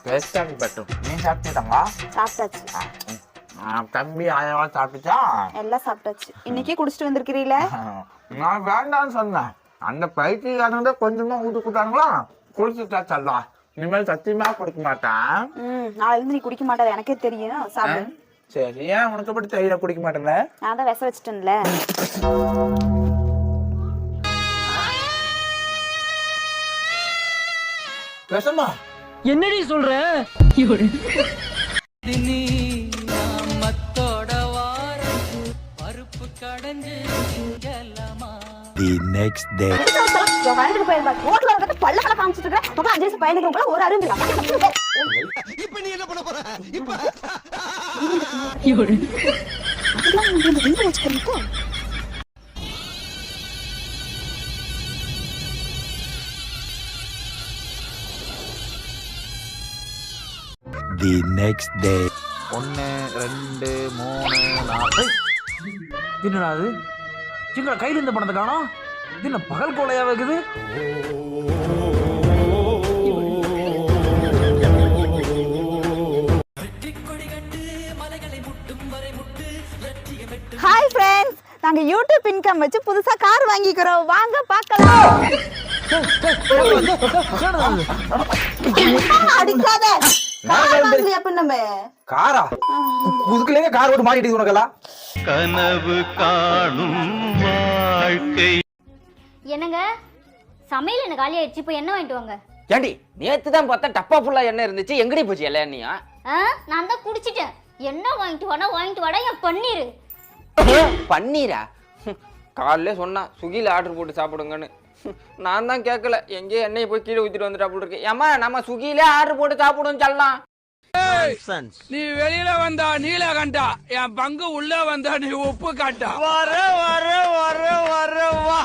டேஸ்டாக பட்டும். நீ சாப்பிட்டுட்டாங்க? சாப்பிட்டாச்சு. தம்பி அதெல்லாம் சாப்பிட்டுச்சா? எல்லாம் சாப்பிட்டாச்சு. இன்னைக்கே குடிச்சிட்டு வந்திருக்கிறீல? நான் வேண்டாம்னு சொன்னேன். அந்த பைத்தியக்காரங்க கொஞ்சமா ஊட்டு கொடுத்தாங்களா, குடிச்சுட்டா சொல்லலாம். இனிமேல் சத்தியமா குடிக்க மாட்டேன். நாளையிலிருந்து நீ குடிக்க மாட்டாது எனக்கே தெரியும். சாப்பிடு. சரி, ஏன் உனக்கு படி தையில குடிக்க மாட்டேன்ல? நான் தான் விஷம் வச்சுட்டேன்ல. விஷமா? என்னடி சொல்ற? The next day. இப்ப நீ என்ன பண்ண போற? இப்ப The next day. 1 2 3 4. என்னடா அது? எங்கடா கையில இருந்த பணத்தை காணோம்? இது என்ன பகல் கொலையா இருக்குது? ஹாய் ஃப்ரெண்ட்ஸ், நாங்க யூடியூப் இன்கம் வச்சு புதுசா கார் வாங்கிக்கிறோம். வாங்க பார்க்கலாம். அடிக்காத. கார் வாங்கலையா பின்னமே? காரா? முதுகுலயே கார் ஓட்டு மாட்டிட்டு உனக்கெல்லாம். கனவு காணும் வாழ்க்கை. என்னங்க சமையல் என்ன காலி ஆயிடுச்சு. இப்போ என்ன வாங்கிட்டு வாங்க. ஏண்டி நேத்து தான் பார்த்தா டப்பா ஃபுல்லா எண்ணெய் இருந்துச்சு, எங்கடி போச்சு எல்லா எண்ணெயா? நான் தான் குடிச்சிட்டேன். என்ன வாங்கிட்டு வாடா என் பன்னீர். பன்னீரா? காலையில சொன்னா ஸ்விக்கியில் ஆர்டர் போட்டு சாப்பிடுங்கன்னு. நான் தான் கேட்கல, எங்கேயே எண்ணெயை போய் கீழே ஊற்றிட்டு வந்துட்டு அப்படி இருக்கு. ஏமா நம்ம ஸ்விக்கியிலே ஆர்டர் போட்டு சாப்பிடுன்னு சொல்லலாம். நீ வெளியில வந்தா நீலகண்டா, என் பங்கு உள்ள வந்தா நீ உப்பு காட்டா. வா.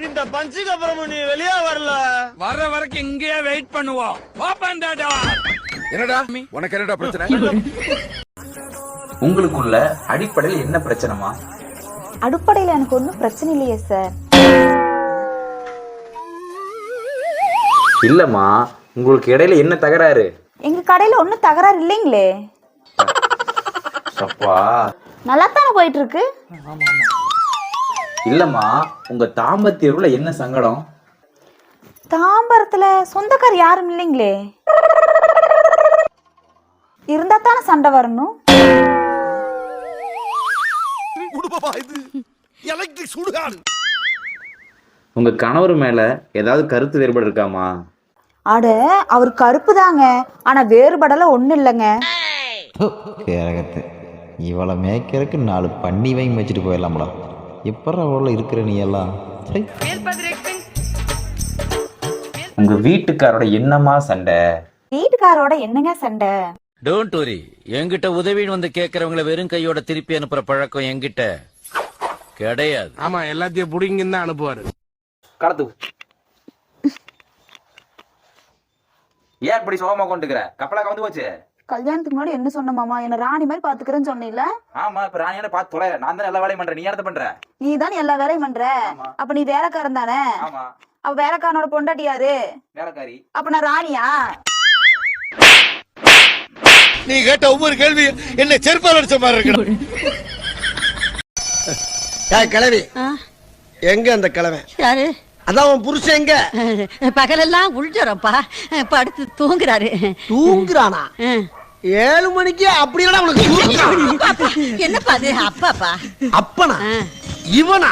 இந்த பஞ்சுக்கு அப்புறம் நீ வெளியே வரல. வர வரைக்கும் இங்கேயே வெயிட் பண்ணுவோம். ஓபன் தி டோர். என்னடா உனக்கு என்னடா பிரச்சனை? உங்களுக்குள்ள அடிப்படையில் என்ன பிரச்சனைமா? அடிப்படையில் எனக்கு ஒன்றும் பிரச்சனை இல்லையே சார். இல்லம்மா, உங்களுக்கு இடையில என்ன தகராறு? எங்க கடையில ஒன்றும் தகராறு இல்லைங்களே. அப்பா நல்லா தானே போயிட்டு இருக்கு. இல்லம்மா, உங்க தாம்பத்தியருக்குள்ள என்ன சங்கடம்? தாம்பரத்துல சொந்தக்கார் யாரும் இல்லைங்களே. இருந்தா தானே சண்டை வரணும். எலக்ட்ரிக் சுடுகாடு. உங்க கணவர் மேல ஏதாவது கருத்து வேறுபாடு இருக்காமா? அட அவர் கருப்பு தாங்க, ஆனா வேறுபடல ஒண்ணு இல்லைங்க. கேரகத்து இவளை மேய்க்கிறதுக்கு 4 பண்ணி வாங்கி வச்சுட்டு போயிடலாம்டா. எப்பறம் அவ்வளோ இருக்கிற நீ எல்லாம். உங்க வீட்டுக்காரோட என்னமா சண்டை? வீட்டுக்காரோட என்னங்க சண்டை? டோன்ட் வரி, என்கிட்ட உதவின்னு வந்து கேட்கறவங்களை வெறும் கையோட திருப்பி அனுப்புற பழக்கம் என்கிட்ட கிடையாது. ஆமா, எல்லாத்தையும் புடிங்கன்னு தான் அனுப்புவாரு. கடத்து. ஏன் இப்படி சோகமா கொண்டுக்கிற? கப்பலா கவுந்து போச்சு. கல்யாணத்துக்கு முன்னாடி என்ன சொன்ன மாமா, என்ன ராணி மாதிரி பாத்துக்கிறேன்னு சொன்னீல. ஆமா, இப்ப ராணியான பார்த்து தொலை. நான் தான் எல்லா வேலையும் பண்றேன், நீ யாரத பண்ற? நீ தான் எல்லா வேலையும் பண்ற. அப்ப நீ வேலைக்காரன் தானே? ஆமா. அப்ப வேலைக்காரனோட பொண்டாட்டி யாரு? வேலைக்காரி. அப்ப நான் ராணியா? நீ கேட்ட ஒவ்வொரு கேள்வி என்ன செருப்பால் அடிச்ச மாதிரி இருக்கு. கிழவி எங்க அந்த கிழமை? யாரு? அதான் உன் புருஷன் எங்க? பகலெல்லாம் உள்ஜரப்பா, படுத்து தூங்குறாரு. தூங்குறானா? 7 மணிக்கு அப்படி இல்லடா உனக்கு. என்னப்பா அது? அப்பாப்பா? அப்பனா? இவனா?